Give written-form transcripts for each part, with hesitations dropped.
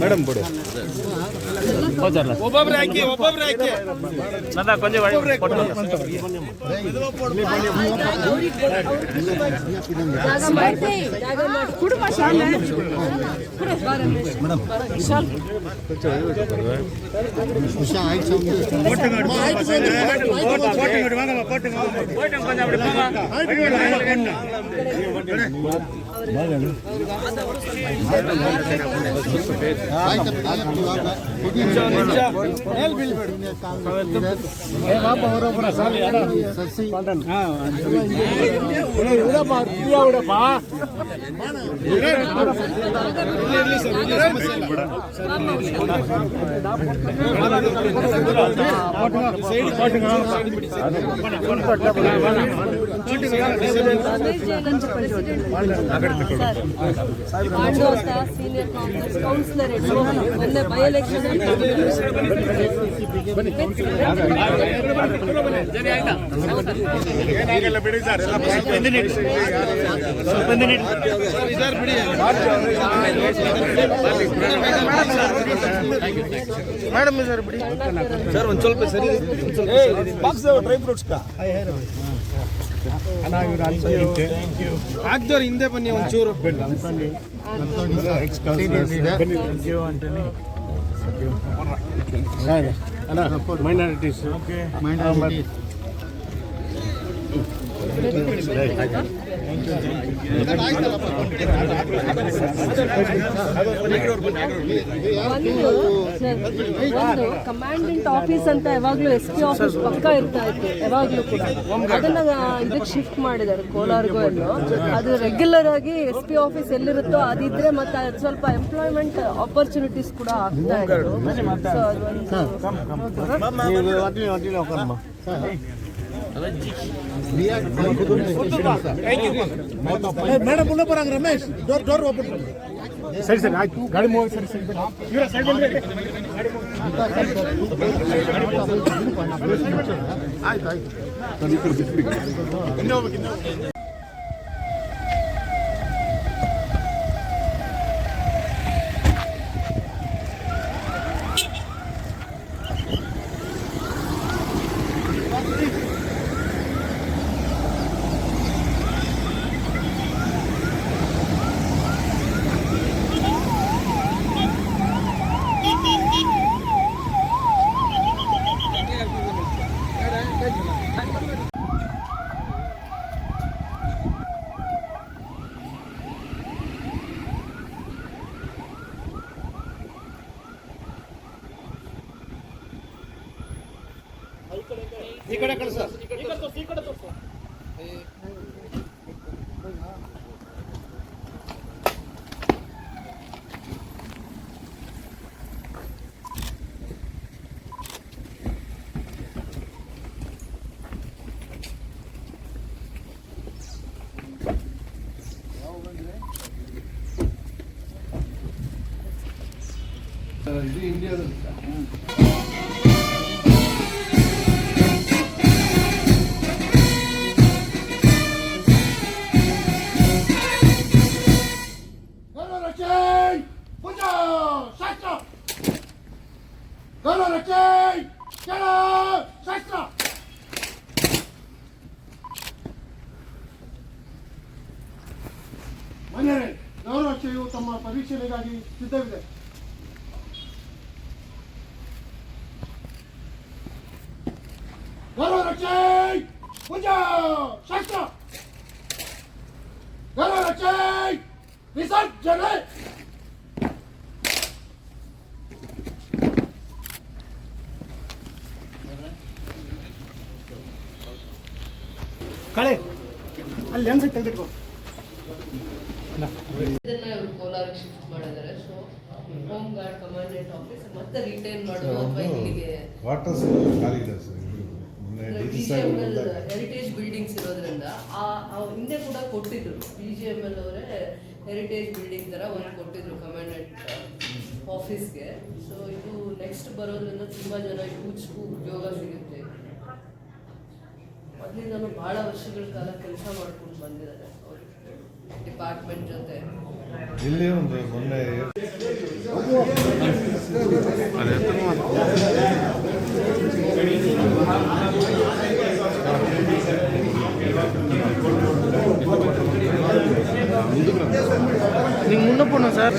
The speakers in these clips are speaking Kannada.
ಮೇಡಮ್ ಬಿಡಿ ಒಬ್ಬೊಬ್ರು ಹಾಕಿ ನಂದ ಕೊಂಚ ಸೀನಿಯರ್ ಕಾಂಗ್ರೆಸ್ ಕೌನ್ಸಿಲರ್ ಮೊನ್ನೆ ಬೈ ಎಲೆಕ್ಷನ್ ಮೇಡಮ್ ಸರ್ ಬಿಡಿ ಸರ್ ಒಂದು ಸ್ವಲ್ಪ ಸರಿ ಬಾಕ್ಸ್ ಡ್ರೈ ಫ್ರೂಟ್ಸ್ ಹಾಕ್ದವ್ರು ಹಿಂದೆ ಬನ್ನಿ ಒಂಚೂರು ಮೈನಾರಿಟೀಸ್ ಒಂದು ಕಮಾಂಡೆಂಟ್ ಆಫೀಸ್ ಅಂತ ಯಾವಾಗ್ಲೂ SP ಆಫೀಸ್ ಪಕ್ಕ ಇರ್ತಾ ಇತ್ತು ಯಾವಾಗ್ಲೂ ಕೂಡ ಅದನ್ನ ಇದಕ್ಕೆ ಶಿಫ್ಟ್ ಮಾಡಿದ್ದಾರೆ ಕೋಲಾರ್ಗೂ ಎಲ್ಲೋ ಅದು ರೆಗ್ಯುಲರ್ ಆಗಿ SP ಆಫೀಸ್ ಎಲ್ಲಿರುತ್ತೋ ಅದಿದ್ರೆ ಮತ್ತೆ ಅದು ಸ್ವಲ್ಪ ಎಂಪ್ಲಾಯ್ಮೆಂಟ್ ಆಪರ್ಚುನಿಟೀಸ್ ಕೂಡ ಆಗ್ತಾ ಇತ್ತು ಮೇಡಮ್ ಪುನಃ ರಮೇಶ್ ಡೋರ್ ಓಪನ್ ಸರಿ ಸರಿ ಆಯ್ತು ಗಾಡಿ ಮೂವ್ ಸರಿ ಸರಿ ಇವರ ಸೈಡ್ ಆಯ್ತು ಆಯ್ತು ಈ ಕಡೆ ಕಳಿಸ ಇದು ಇಂಡಿಯಾದಲ್ಲಿ ಮನೆಯೇ ಗೌರವಕ್ಷೆಯು ತಮ್ಮ ಪರಿಶೀಲನೆಗಾಗಿ ಸಿದ್ಧವಿದೆ. ಗೌರವರಕ್ಷೆ ಪೂಜಾ ಶಾಸ್ತ್ರ ಗೌರವರಕ್ಷೆ ವಿಸರ್ಜನೆ. ಕಳೆ ಅಲ್ಲಿ ಲೆನ್ಸ್ ತೆಗೆದಿಟ್ಕೋ. ಇದನ್ನ ಇವರು ಕೋಲಾರಕ್ಕೆ ಶಿಫ್ಟ್ ಮಾಡಿದ್ದಾರೆ. So home guard commandant office ಮತ್ತೆ ರಿಟೈನ್ ಮಾಡೋದು ಅಥವಾ ಇಲ್ಲಿಗೆ ಹೆರಿಟೇಜ್ ಬಿಲ್ಡಿಂಗ್ಸ್ ಇರೋದ್ರಿಂದ ಹಿಂದೆ ಕೂಡ ಕೊಟ್ಟಿದ್ರು. BGML ಅವರೇ ಹೆರಿಟೇಜ್ ಬಿಲ್ಡಿಂಗ್ ತರ ಒಂದು ಕೊಟ್ಟಿದ್ರು ಕಮಾಂಡೆಂಟ್ ಆಫೀಸ್ಗೆ. ಸೊ ಇದು ನೆಕ್ಸ್ಟ್ ಬರೋದ್ರಿಂದ ತುಂಬಾ ಜನ ಯೂತ್ಸ್ಗೂ ಉದ್ಯೋಗ ಸಿಗುತ್ತೆ. ಮೊದಲಿಂದನೂ ಬಹಳ ವರ್ಷಗಳ ಕಾಲ ಕೆಲಸ ಮಾಡ್ಕೊಂಡು ಬಂದಿದ್ದಾರೆ ಅವರು ಡಿಪಾರ್ಟ್ಮೆಂಟ್ ಜೊತೆ. ಇಲ್ಲಿ ಒಂದು ಮೊನ್ನೆ நீங்கள் முன்ன போகணும் சார்.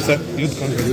ಸರ್ ಯೂತ್ ಕಾಂಗ್ರೆಸ್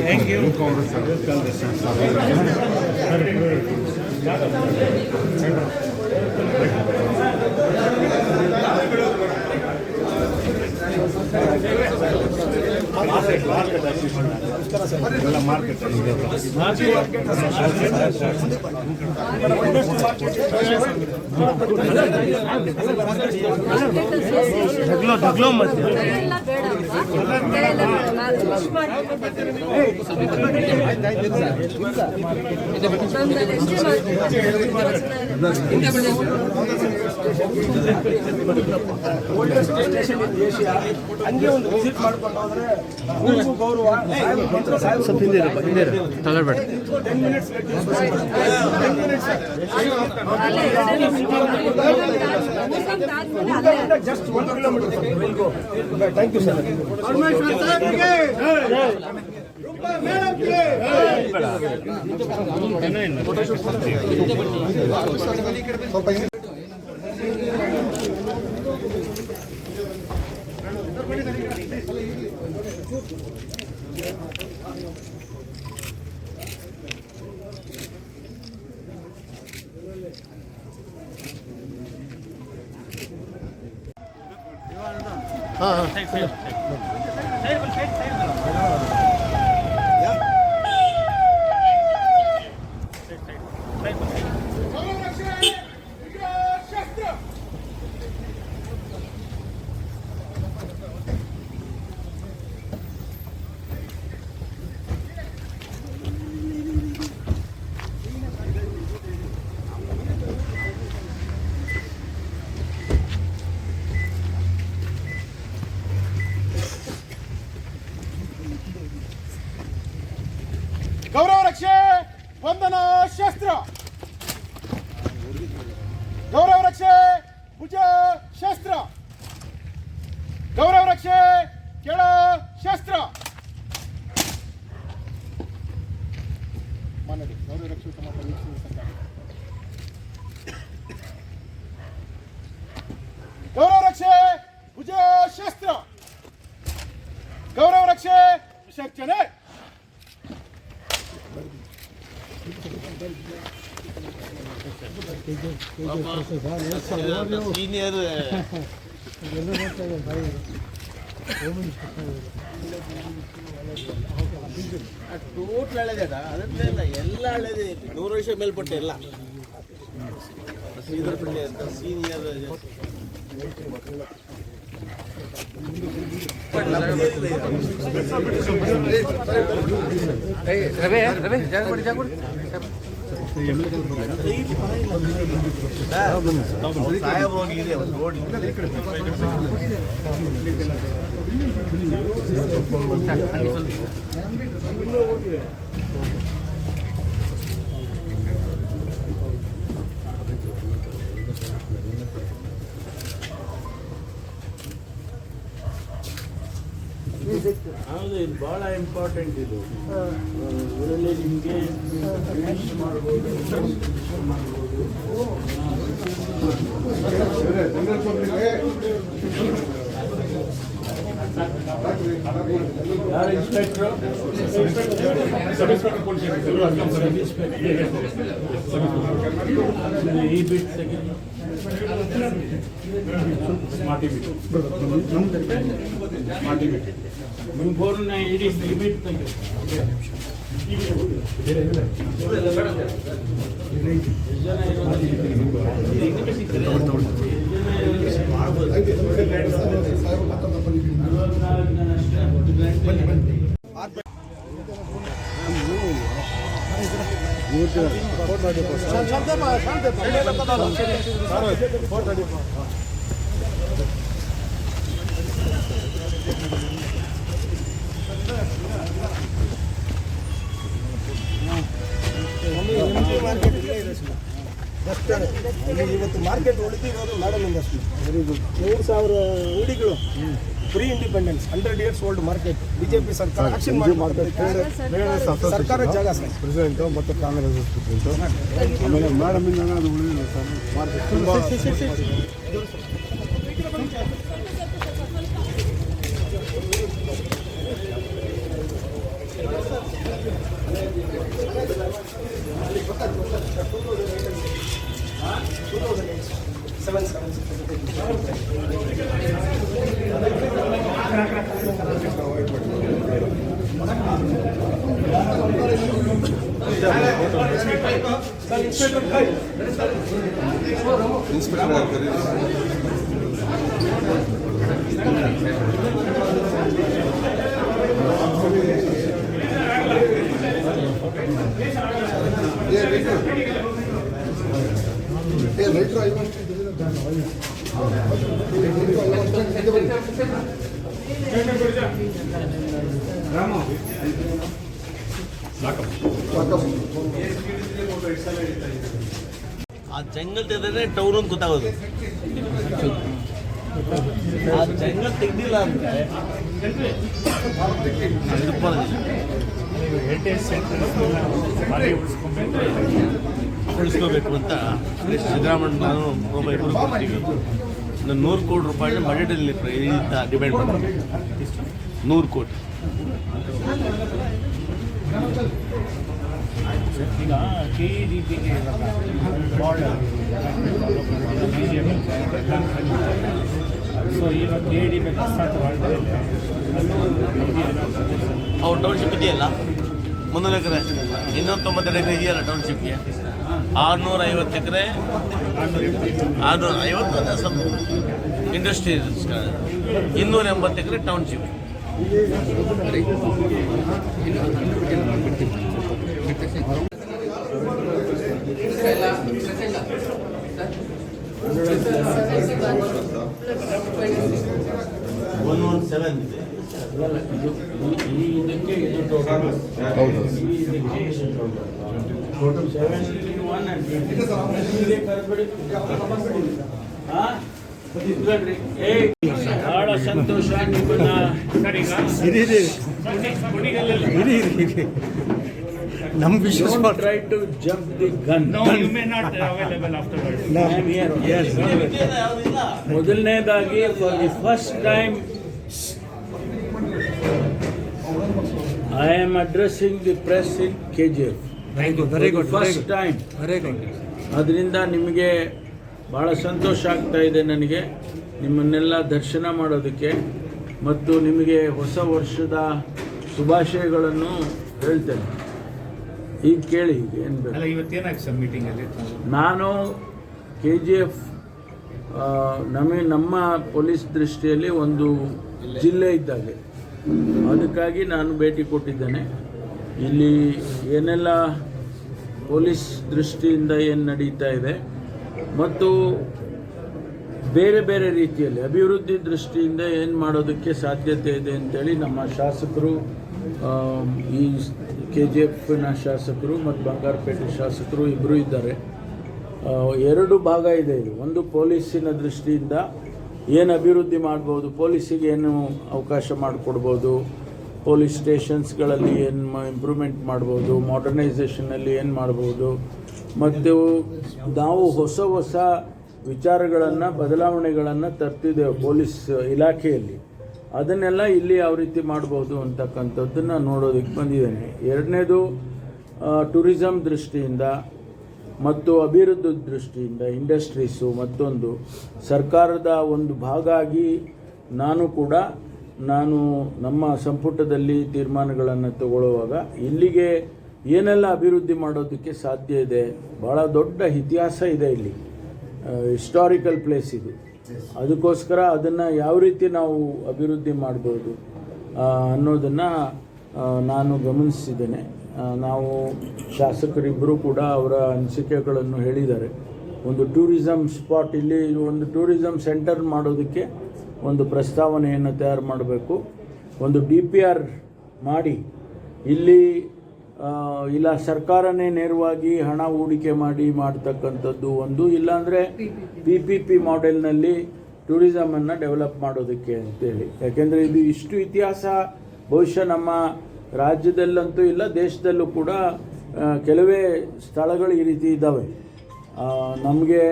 ಹಂಗೆ ಒಂದು ವಿಸಿಟ್ ಮಾಡ್ಕೊಂಡು ಹೋದ್ರೆ ಊರಿಗೂ ಗೌರವ. ತಗೊಳ್ಬೇಡ. 10 minutes just 1 kilometre. Thank you sir. ಗೌರವ ರಕ್ಷೆ ವಂದನ ಶಸ್ತ್ರ. ಗೌರವ ರಕ್ಷೆ ಭುಜ ಶಸ್ತ್ರ. ಗೌರವ ರಕ್ಷೆ ಕೆಳ ಶಸ್ತ್ರ. ಗೌರವ ರಕ್ಷೆ ಗೌರವ ರಕ್ಷೆ ಭುಜ ಶಸ್ತ್ರ. ಗೌರವ ರಕ್ಷೆ ವಿಸರ್ಜನೆ. ಸೀನಿಯರ್ ಟೋಟಲ್ ಹಳೆದೇಡ ಅದನ್ನೇ ಇಲ್ಲ, ಎಲ್ಲ ಹಳೆದೇ. 100 ವರ್ಷ ಮೇಲ್ಪಟ್ಟೆ ಎಲ್ಲ ಶ್ರೀಧರ್ ಪಿಳ್ಳೆ ಅಂತ ಸೀನಿಯರ್. ಸಾಹೇಬ್ ಹೋಗಿದೆ ನೋಡಿ. ಹೌದು, ಇದು ಬಹಳ ಇಂಪಾರ್ಟೆಂಟ್. ಇದು ಇದರಲ್ಲಿ ನಿಮಗೆ ಮಾಡ್ಬೋದು, ಇವತ್ತು ಮಾರ್ಕೆಟ್ ಉಳಿದಿರೋದು ಮೇಡಮ್ ಇಂಡಸ್ಟ್ರಿ. Very good. 3,000 ಅಂಗಡಿಗಳು pre independence 100 years old market. BJP ಸರ್ಕಾರ ಆಕ್ಷನ್ ಮಾಡಿ ಸರ್ಕಾರ ಜಾಗ ಸರ್ ಪ್ರೆಸಿಡೆಂಟು ಮತ್ತು ಕಾಂಗ್ರೆಸ್ ಪ್ರೆಸಿಡೆಂಟು ಆಮೇಲೆ ಮೇಡಮ್ ಇಂದ ಅದು ಉಳಿದಿಲ್ಲ ಸರ್ ಮಾರ್ಕೆಟ್ ಆ ಜಂಗಲ್ ತೆಗೆದ್ರೆ ಟೌನ್ ಅಂತ ಗೊತ್ತಾಗೋದು. ಆ ಜಂಗಲ್ ತೆಗ್ದಿಲ್ಲ ಅಂದ್ರೆ ಉಳಿಸ್ಕೋಬೇಕು ಅಂತ ಸಿದ್ದರಾಮಯ್ಯ ನಾನು ಒಬ್ಬರು ಕೊಡ್ತೀವಿ. 100 ಕೋಟಿ ರೂಪಾಯಿನ ಬಜೆಟಲ್ಲಿ ಡಿಮ್ಯಾಂಡ್ ಮಾಡ್ತೀವಿ. 100 ಕೋಟಿ. ಈಗ KEDPಗೆ ಸೊ ಈಗ KEDP ಅವ್ರು ಟೌನ್ಶಿಪ್ ಇದೆಯಲ್ಲ 300 ಎಕರೆ 292 ಎಕರೆ ಇದೆಯಲ್ಲ ಟೌನ್ಶಿಪ್ಗೆ 650 ಎಕರೆ 650 ಸ್ವಲ್ಪ ಇಂಡಸ್ಟ್ರಿ 280 ಎಕರೆ ಟೌನ್ಶಿಪ್. ಇದಕ್ಕೆ ಇದು ಟೋಟಲ್ 71 ಬಹಳ ಸಂತೋಷ ನಿಮ್ಮನ್ನ ನಮ್ಮ ವಿಶ್ವಾಸ try to jump the gun. No, you may not available afterwards. I am here. Yes. ಮೊದಲನೇದಾಗಿ for the first time I am addressing the press in KGF. Very good, very good. First time. Very good. ಅದರಿಂದ ನಿಮಗೆ ಭಾಳ ಸಂತೋಷ ಆಗ್ತಾ ಇದೆ ನನಗೆ ನಿಮ್ಮನ್ನೆಲ್ಲ ದರ್ಶನ ಮಾಡೋದಕ್ಕೆ ಮತ್ತು ನಿಮಗೆ ಹೊಸ ವರ್ಷದ ಶುಭಾಶಯಗಳನ್ನು ಹೇಳ್ತೇನೆ. ಈಗ ಕೇಳಿ ಏನು ಬೇಕು. ಇವತ್ತೇನಾಯ್ತು ಸರ್ ಮೀಟಿಂಗಲ್ಲಿ? ನಾನು KGF ನಮ್ಮ ಪೊಲೀಸ್ ದೃಷ್ಟಿಯಲ್ಲಿ ಒಂದು ಜಿಲ್ಲೆ ಇದ್ದಾಗೆ, ಅದಕ್ಕಾಗಿ ನಾನು ಭೇಟಿ ಕೊಟ್ಟಿದ್ದೇನೆ. ಇಲ್ಲಿ ಏನೆಲ್ಲ ಪೊಲೀಸ್ ದೃಷ್ಟಿಯಿಂದ ಏನು ನಡೀತಾ ಇದೆ ಮತ್ತು ಬೇರೆ ಬೇರೆ ರೀತಿಯಲ್ಲಿ ಅಭಿವೃದ್ಧಿ ದೃಷ್ಟಿಯಿಂದ ಏನು ಮಾಡೋದಕ್ಕೆ ಸಾಧ್ಯತೆ ಇದೆ ಅಂತೇಳಿ ನಮ್ಮ ಶಾಸಕರು, ಈ KGFನ ಶಾಸಕರು ಮತ್ತು ಬಂಗಾರಪೇಟೆ ಶಾಸಕರು ಇಬ್ಬರು ಇದ್ದಾರೆ. 2 ಭಾಗ ಇದೆ ಇದು. ಒಂದು ಪೊಲೀಸಿನ ದೃಷ್ಟಿಯಿಂದ ಏನು ಅಭಿವೃದ್ಧಿ ಮಾಡ್ಬೋದು, ಪೊಲೀಸಿಗೆ ಏನು ಅವಕಾಶ ಮಾಡಿಕೊಡ್ಬೋದು, ಪೊಲೀಸ್ ಸ್ಟೇಷನ್ಸ್ಗಳಲ್ಲಿ ಏನು ಇಂಪ್ರೂವ್ಮೆಂಟ್ ಮಾಡ್ಬೋದು, ಮಾಡರ್ನೈಸೇಷನಲ್ಲಿ ಏನು ಮಾಡ್ಬೋದು, ಮತ್ತು ನಾವು ಹೊಸ ಹೊಸ ವಿಚಾರಗಳನ್ನು ಬದಲಾವಣೆಗಳನ್ನು ತರ್ತಿದ್ದೇವೆ ಪೊಲೀಸ್ ಇಲಾಖೆಯಲ್ಲಿ. ಅದನ್ನೆಲ್ಲ ಇಲ್ಲಿ ಯಾವ ರೀತಿ ಮಾಡ್ಬೋದು ಅಂತಕ್ಕಂಥದ್ದನ್ನು ನೋಡೋದಕ್ಕೆ ಬಂದಿದ್ದೇನೆ. ಎರಡನೇದು ಟೂರಿಸಂ ದೃಷ್ಟಿಯಿಂದ ಮತ್ತು ಅಭಿವೃದ್ಧಿ ದೃಷ್ಟಿಯಿಂದ ಇಂಡಸ್ಟ್ರೀಸು ಮತ್ತೊಂದು ಸರ್ಕಾರದ ಒಂದು ಭಾಗ ಆಗಿ ನಾನು ನಮ್ಮ ಸಂಪುಟದಲ್ಲಿ ತೀರ್ಮಾನಗಳನ್ನು ತಗೊಳ್ಳುವಾಗ ಇಲ್ಲಿಗೆ ಏನೆಲ್ಲ ಅಭಿವೃದ್ಧಿ ಮಾಡೋದಕ್ಕೆ ಸಾಧ್ಯ ಇದೆ, ಭಾಳ ದೊಡ್ಡ ಇತಿಹಾಸ ಇದೆ ಇಲ್ಲಿ, ಹಿಸ್ಟಾರಿಕಲ್ ಪ್ಲೇಸ್ ಇದು. ಅದಕ್ಕೋಸ್ಕರ ಅದನ್ನು ಯಾವ ರೀತಿ ನಾವು ಅಭಿವೃದ್ಧಿ ಮಾಡ್ಬೋದು ಅನ್ನೋದನ್ನು ನಾನು ಗಮನಿಸಿದ್ದೇನೆ. ನಾವು ಶಾಸಕರಿಬ್ಬರು ಕೂಡ ಅವರ ಅನಿಸಿಕೆಗಳನ್ನು ಹೇಳಿದ್ದಾರೆ. ಒಂದು ಟೂರಿಸಂ ಸ್ಪಾಟ್, ಇಲ್ಲಿ ಒಂದು ಟೂರಿಸಂ ಸೆಂಟರ್ ಮಾಡೋದಕ್ಕೆ ಒಂದು ಪ್ರಸ್ತಾವನೆಯನ್ನು ತಯಾರು ಮಾಡಬೇಕು. ಒಂದು DPR ಮಾಡಿ ಇಲ್ಲಿ ಇಲ್ಲ ಸರ್ಕಾರನೇ ನೇರವಾಗಿ ಹಣ ಹೂಡಿಕೆ ಮಾಡ್ತಕ್ಕಂಥದ್ದು ಒಂದು, ಇಲ್ಲಾಂದರೆ PPP ಮಾಡೆಲ್ನಲ್ಲಿ ಟೂರಿಸಮನ್ನು ಡೆವಲಪ್ ಮಾಡೋದಕ್ಕೆ ಅಂತೇಳಿ. ಯಾಕೆಂದರೆ ಇದು ಇಷ್ಟು ಇತಿಹಾಸ ಬಹುಶಃ ನಮ್ಮ ರಾಜ್ಯದಲ್ಲಂತೂ ಇಲ್ಲ, ದೇಶದಲ್ಲೂ ಕೂಡ ಕೆಲವೇ ಸ್ಥಳಗಳು ಈ ರೀತಿ ಇದ್ದಾವೆ. ನಮಗೆ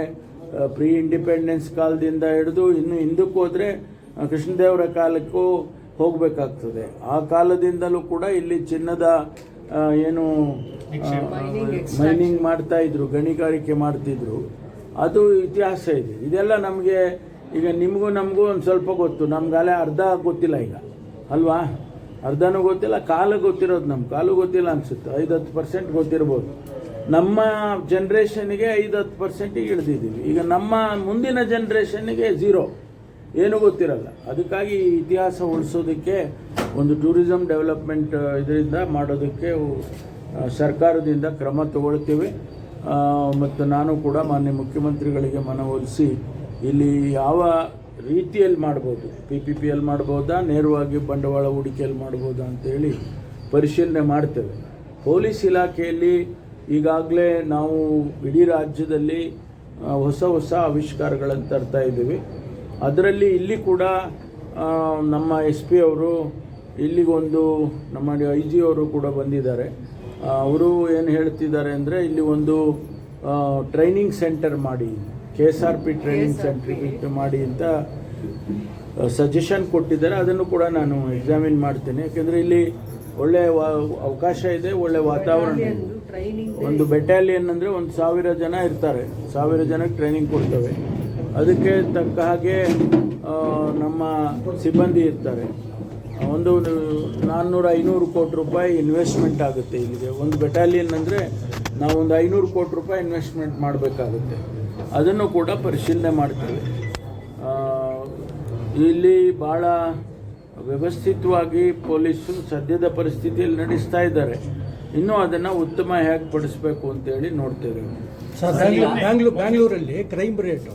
ಪ್ರೀ ಇಂಡಿಪೆಂಡೆನ್ಸ್ ಕಾಲದಿಂದ ಹಿಡಿದು ಇನ್ನು ಹಿಂದಕ್ಕೆ ಹೋದರೆ ಕೃಷ್ಣದೇವರ ಕಾಲಕ್ಕೂ ಹೋಗಬೇಕಾಗ್ತದೆ. ಆ ಕಾಲದಿಂದಲೂ ಕೂಡ ಇಲ್ಲಿ ಚಿನ್ನದ ಏನು ಮೈನಿಂಗ್ ಮಾಡ್ತಾಯಿದ್ರು, ಗಣಿಗಾರಿಕೆ ಮಾಡ್ತಿದ್ರು, ಅದು ಇತಿಹಾಸ ಇದೆ. ಇದೆಲ್ಲ ನಮಗೆ ಈಗ ನಿಮಗೂ ನಮಗೂ ಒಂದು ಸ್ವಲ್ಪ ಗೊತ್ತು, ನಮ್ಗಾಲೆ ಅರ್ಧ ಗೊತ್ತಿಲ್ಲ ಈಗ ಅಲ್ವಾ, ಅರ್ಧನೂ ಗೊತ್ತಿಲ್ಲ, ಕಾಲು ಗೊತ್ತಿರೋದು ನಮ್ಮ ಕಾಲು ಗೊತ್ತಿಲ್ಲ ಅನಿಸುತ್ತೆ, 5-10% ಗೊತ್ತಿರ್ಬೋದು. ನಮ್ಮ ಜನ್ರೇಷನ್ಗೆ 5-10% ಇಳಿದಿದ್ದೀವಿ. ಈಗ ನಮ್ಮ ಮುಂದಿನ ಜನ್ರೇಷನ್ಗೆ 0, ಏನೂ ಗೊತ್ತಿರಲ್ಲ. ಅದಕ್ಕಾಗಿ ಇತಿಹಾಸ ಉಳಿಸೋದಕ್ಕೆ ಒಂದು ಟೂರಿಸಂ ಡೆವಲಪ್ಮೆಂಟ್ ಇದರಿಂದ ಮಾಡೋದಕ್ಕೆ ಸರ್ಕಾರದಿಂದ ಕ್ರಮ ತಗೊಳ್ತೀವಿ. ಮತ್ತು ನಾನು ಕೂಡ ಮಾನ್ಯ ಮುಖ್ಯಮಂತ್ರಿಗಳಿಗೆ ಮನವೊಲಿಸಿ ಇಲ್ಲಿ ಯಾವ ರೀತಿಯಲ್ಲಿ ಮಾಡ್ಬೋದು, PPPಯಲ್ಲಿ ಮಾಡ್ಬೋದಾ, ನೇರವಾಗಿ ಬಂಡವಾಳ ಹೂಡಿಕೆಯಲ್ಲಿ ಮಾಡ್ಬೋದಾ ಅಂತೇಳಿ ಪರಿಶೀಲನೆ ಮಾಡ್ತೇವೆ. ಪೊಲೀಸ್ ಇಲಾಖೆಯಲ್ಲಿ ಈಗಾಗಲೇ ನಾವು ಇಡೀ ರಾಜ್ಯದಲ್ಲಿ ಹೊಸ ಆವಿಷ್ಕಾರಗಳನ್ನು ತರ್ತಾ ಇದ್ದೀವಿ. ಅದರಲ್ಲಿ ಇಲ್ಲಿ ಕೂಡ ನಮ್ಮ SP ಅವರು ಇಲ್ಲಿಗೊಂದು ನಮ್ಮ IG ಅವರು ಕೂಡ ಬಂದಿದ್ದಾರೆ. ಅವರು ಏನು ಹೇಳ್ತಿದ್ದಾರೆ ಅಂದರೆ ಇಲ್ಲಿ ಒಂದು ಟ್ರೈನಿಂಗ್ ಸೆಂಟರ್ ಮಾಡಿ, KSRP ಟ್ರೈನಿಂಗ್ ಸೆಂಟರ್ ಮಾಡಿ ಅಂತ ಸಜೆಷನ್ ಕೊಟ್ಟಿದ್ದಾರೆ. ಅದನ್ನು ಕೂಡ ನಾನು ಎಕ್ಸಾಮಿನ್ ಮಾಡ್ತೇನೆ. ಯಾಕೆಂದರೆ ಇಲ್ಲಿ ಒಳ್ಳೆಯ ಅವಕಾಶ ಇದೆ, ಒಳ್ಳೆಯ ವಾತಾವರಣ. ಒಂದು ಬೆಟಾಲಿಯನ್ ಅಂದರೆ 1,000 ಜನ ಇರ್ತಾರೆ, 1,000 ಜನಕ್ಕೆ ಟ್ರೈನಿಂಗ್ ಕೊಡ್ತವೆ. ಅದಕ್ಕೆ ತಕ್ಕ ಹಾಗೆ ನಮ್ಮ ಸಿಬ್ಬಂದಿ ಇರ್ತಾರೆ. ಒಂದು 400-500 ಕೋಟಿ ರೂಪಾಯಿ ಇನ್ವೆಸ್ಟ್ಮೆಂಟ್ ಆಗುತ್ತೆ ಇಲ್ಲಿಗೆ. ಒಂದು ಬೆಟಾಲಿಯನ್ ಅಂದರೆ ನಾವು ಒಂದು 500 ಕೋಟಿ ರೂಪಾಯಿ ಇನ್ವೆಸ್ಟ್ಮೆಂಟ್ ಮಾಡಬೇಕಾಗುತ್ತೆ. ಅದನ್ನು ಕೂಡ ಪರಿಶೀಲನೆ ಮಾಡ್ತೇವೆ. ಇಲ್ಲಿ ಭಾಳ ವ್ಯವಸ್ಥಿತವಾಗಿ ಪೊಲೀಸರು ಸದ್ಯದ ಪರಿಸ್ಥಿತಿಯಲ್ಲಿ ನಡೆಸ್ತಾ ಇದ್ದಾರೆ. ಇನ್ನೂ ಅದನ್ನು ಉತ್ತಮ ಹೇಗೆ ಪಡಿಸಬೇಕು ಅಂತೇಳಿ ನೋಡ್ತೇವೆ. ಬ್ಯಾಂಗ್ಳೂರಲ್ಲಿ ಕ್ರೈಮ್ ರೇಟು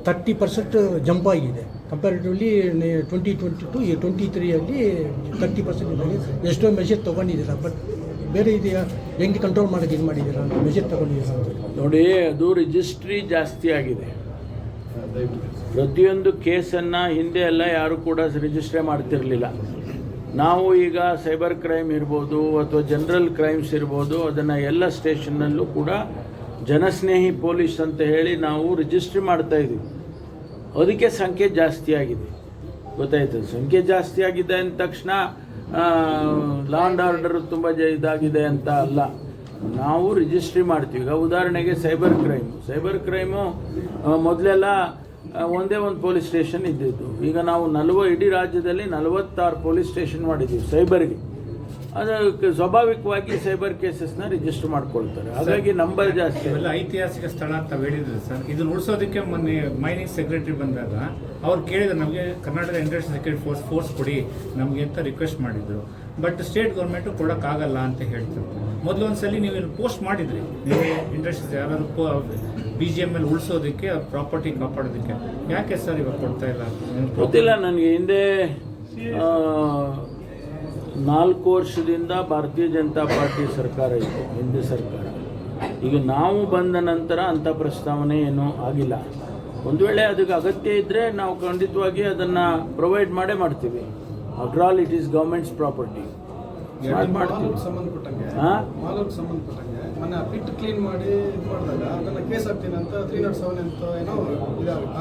30% ಜಂಪ್ ಆಗಿದೆ. ಕಂಪ್ಯಾರಿಟಿವ್ಲಿ 2022-23 30% ಇದ್ದಾಗ ಎಷ್ಟೋ ಮೆಷರ್ ತೊಗೊಂಡಿದ್ದೀರಾ, ಬಟ್ ಬೇರೆ ಇದೆಯಾ, ಹೆಂಗೆ ಕಂಟ್ರೋಲ್ ಮಾಡೋಕ್ಕೆ ಇದು ಮಾಡಿದ್ದೀರಾ ಅಂತ ಮೆಷರ್ ತೊಗೊಂಡಿದ್ದೀರಾ ನೋಡಿ. ಅದು ರಿಜಿಸ್ಟ್ರಿ ಜಾಸ್ತಿ ಆಗಿದೆ. ಪ್ರತಿಯೊಂದು ಕೇಸನ್ನು ಹಿಂದೆ ಎಲ್ಲ ಯಾರು ಕೂಡ ರಿಜಿಸ್ಟ್ರೇ ಮಾಡ್ತಿರಲಿಲ್ಲ. ನಾವು ಈಗ ಸೈಬರ್ ಕ್ರೈಮ್ ಇರ್ಬೋದು ಅಥವಾ ಜನರಲ್ ಕ್ರೈಮ್ಸ್ ಇರ್ಬೋದು, ಅದನ್ನು ಎಲ್ಲ ಸ್ಟೇಷನ್ನಲ್ಲೂ ಕೂಡ ಜನಸ್ನೇಹಿ ಪೊಲೀಸ್ ಅಂತ ಹೇಳಿ ನಾವು ರಿಜಿಸ್ಟ್ರಿ ಮಾಡ್ತಾಯಿದ್ದೀವಿ. ಅದಕ್ಕೆ ಸಂಖ್ಯೆ ಜಾಸ್ತಿ ಆಗಿದೆ, ಗೊತ್ತಾಯ್ತು. ಸಂಖ್ಯೆ ಜಾಸ್ತಿ ಆಗಿದೆ ಅಂದ ತಕ್ಷಣ ಲಾ ಆ್ಯಂಡ್ ಆರ್ಡರ್ ತುಂಬ ಇದಾಗಿದೆ ಅಂತ ಅಲ್ಲ, ನಾವು ರಿಜಿಸ್ಟ್ರಿ ಮಾಡ್ತೀವಿ. ಈಗ ಉದಾಹರಣೆಗೆ ಸೈಬರ್ ಕ್ರೈಮು ಮೊದಲೆಲ್ಲ ಒಂದೇ ಒಂದು ಪೊಲೀಸ್ ಸ್ಟೇಷನ್ ಇದ್ದಿದ್ದು. ಈಗ ನಾವು ಇಡೀ ರಾಜ್ಯದಲ್ಲಿ 46 ಪೊಲೀಸ್ ಸ್ಟೇಷನ್ ಮಾಡಿದ್ದೀವಿ ಸೈಬರ್ಗೆ. ಅದು ಸ್ವಾಭಾವಿಕವಾಗಿ ಸೈಬರ್ ಕೇಸಸ್ನ ರಿಜಿಸ್ಟರ್ ಮಾಡ್ಕೊಳ್ತಾರೆ, ಹಾಗಾಗಿ ನಂಬರ್ ಜಾಸ್ತಿ. ಎಲ್ಲ ಐತಿಹಾಸಿಕ ಸ್ಥಳ ಅಂತ ಹೇಳಿದ್ರು ಸರ್. ಇದನ್ನ ಉಳಿಸೋದಕ್ಕೆ ಮೊನ್ನೆ ಮೈನಿಂಗ್ ಸೆಕ್ರೆಟರಿ ಬಂದಾಗ ಅವ್ರು ಕೇಳಿದ್ರು, ನಮಗೆ ಕರ್ನಾಟಕ ಇಂಡಸ್ಟ್ರಿಯಲ್ ಸೆಕ್ಯೂರಿಟಿ ಫೋರ್ಸ್ ಕೊಡಿ ನಮಗೆ ಅಂತ ರಿಕ್ವೆಸ್ಟ್ ಮಾಡಿದ್ರು. ಬಟ್ ಸ್ಟೇಟ್ ಗೌರ್ಮೆಂಟು ಕೊಡೋಕ್ಕಾಗಲ್ಲ ಅಂತ ಹೇಳ್ತಾರೆ. ಮೊದಲು ಒಂದ್ಸಲಿ ನೀವು ಪೋಸ್ಟ್ ಮಾಡಿದ್ರಿ, ಇಂಡಸ್ಟ್ರೀಸ್ ಯಾರಾದ್ರು BGML ಉಳಿಸೋದಕ್ಕೆ, ಪ್ರಾಪರ್ಟಿ ಕಾಪಾಡೋದಕ್ಕೆ, ಯಾಕೆ ಸರ್ ಇವಾಗ ಕೊಡ್ತಾ ಇಲ್ಲ ಗೊತ್ತಿಲ್ಲ ನನಗೆ. ಹಿಂದೆ 4 ವರ್ಷದಿಂದ ಭಾರತೀಯ ಜನತಾ ಪಾರ್ಟಿ ಸರ್ಕಾರ ಇತ್ತು, ಹಿಂದೆ ಸರ್ಕಾರ. ಈಗ ನಾವು ಬಂದ ನಂತರ ಅಂಥ ಪ್ರಸ್ತಾವನೆ ಏನೂ ಆಗಿಲ್ಲ. ಒಂದು ವೇಳೆ ಅದಕ್ಕೆ ಅಗತ್ಯ ಇದ್ದರೆ ನಾವು ಖಂಡಿತವಾಗಿ ಅದನ್ನು ಪ್ರೊವೈಡ್ ಮಾಡ್ತೀವಿ. After all it is governments property. ಸಂಬಂಧಪಟ್ಟಂಗೆ ಮೊನ್ನೆ ಪಿಟ್ ಕ್ಲೀನ್ ಮಾಡಿ ಇದು ಮಾಡಿದಾಗ ಅದನ್ನು ಕೇಸ್ ಹಾಕ್ತೀನಿ ಅಂತ 307 ಅಂತ ಏನೋ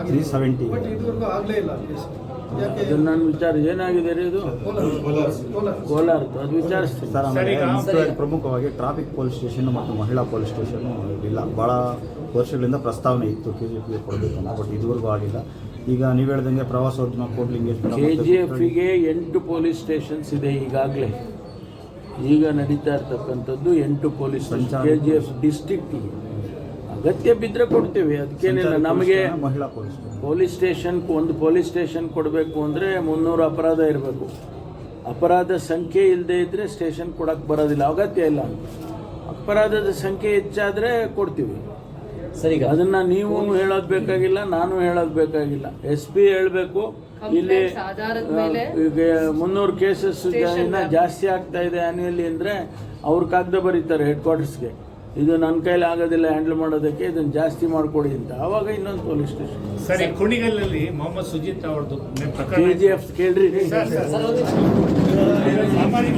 370, ಬಟ್ ಇದುವರೆಗೂ ಆಗಲೇ ಇಲ್ಲ ಕೇಸ್. ಅದನ್ನ ನಾನು ವಿಚಾರ ಏನಾಗಿದೆ ರೀ ಇದು ಕೋಲಾರದ್ದು ಅದು ವಿಚಾರಿಸ್ತೀನಿ. ಸರ್ ಆಮೇಲೆ ಸರ್, ಈಗ ಮುಖ್ಯವಾಗಿ ಪ್ರಮುಖವಾಗಿ ಟ್ರಾಫಿಕ್ ಪೊಲೀಸ್ ಸ್ಟೇಷನ್ ಮತ್ತು ಮಹಿಳಾ ಪೊಲೀಸ್ ಸ್ಟೇಷನ್ ಇಲ್ಲ. ಭಾಳ ವರ್ಷಗಳಿಂದ ಪ್ರಸ್ತಾವನೆ ಇತ್ತು KGF ಕೊಡಬೇಕು ಅಂತ, ಬಟ್ ಇದುವರೆಗೂ ಆಗಿಲ್ಲ. ಈಗ ನೀವು ಹೇಳ್ದಂಗೆ ಪ್ರವಾಸೋದ್ಯಮ ಕೋಟ್ಲಿಂಗೇಶ್ವರ KGFಗೆ 8 ಪೊಲೀಸ್ ಸ್ಟೇಷನ್ಸ್ ಇದೆ ಈಗಾಗಲೇ. ಈಗ ನಡೀತಾ ಇರ್ತಕ್ಕಂಥದ್ದು 8 ಪೊಲೀಸ್ KGF ಡಿಸ್ಟಿಕ್ಟಿಗೆ. ಅಗತ್ಯ ಬಿದ್ದರೆ ಕೊಡ್ತೀವಿ, ಅದಕ್ಕೇನಿಲ್ಲ. ನಮಗೆ ಮಹಿಳಾ ಪೊಲೀಸ್ ಸ್ಟೇಷನ್ ಒಂದು ಪೊಲೀಸ್ ಸ್ಟೇಷನ್ ಕೊಡಬೇಕು ಅಂದರೆ 300 ಅಪರಾಧ ಇರಬೇಕು. ಅಪರಾಧ ಸಂಖ್ಯೆ ಇಲ್ಲದೆ ಇದ್ದರೆ ಸ್ಟೇಷನ್ ಕೊಡೋಕ್ಕೆ ಬರೋದಿಲ್ಲ, ಅಗತ್ಯ ಇಲ್ಲ. ಅಪರಾಧದ ಸಂಖ್ಯೆ ಹೆಚ್ಚಾದರೆ ಕೊಡ್ತೀವಿ. ಸರಿ, ಅದನ್ನು ನೀವು ಹೇಳೋದು ಬೇಕಾಗಿಲ್ಲ, ನಾನು ಹೇಳೋದು ಬೇಕಾಗಿಲ್ಲ. SP ಹೇಳಬೇಕು. ಇಲ್ಲಿ ಈಗ 300 ಕೇಸಸ್ ಜಾಸ್ತಿ ಆಗ್ತಾ ಇದೆ ಆ್ಯನ್ಯುವಲಿ ಅಂದರೆ ಅವ್ರು ಕಾಗದ ಬರೀತಾರೆ ಹೆಡ್ ಕ್ವಾರ್ಟರ್ಸ್ಗೆ, ಇದು ನನ್ನ ಕೈಲಿ ಆಗೋದಿಲ್ಲ ಹ್ಯಾಂಡಲ್ ಮಾಡೋದಕ್ಕೆ, ಇದನ್ನು ಜಾಸ್ತಿ ಮಾಡಿಕೊಡಿ ಅಂತ. ಆವಾಗ ಇನ್ನೊಂದು ಪೊಲೀಸ್ ಸ್ಟೇಷನ್. ಸರಿ, ಕುಣಿಗಲ್ಲಲ್ಲಿ ಮೊಹಮ್ಮದ್ ಸುಜಿತ್ ಅವ್ರದ್ದು ಪ್ರಕರಣ KGF ಕೇಳ್ರಿ ರೀ. ಸಾಮಾಜಿಕ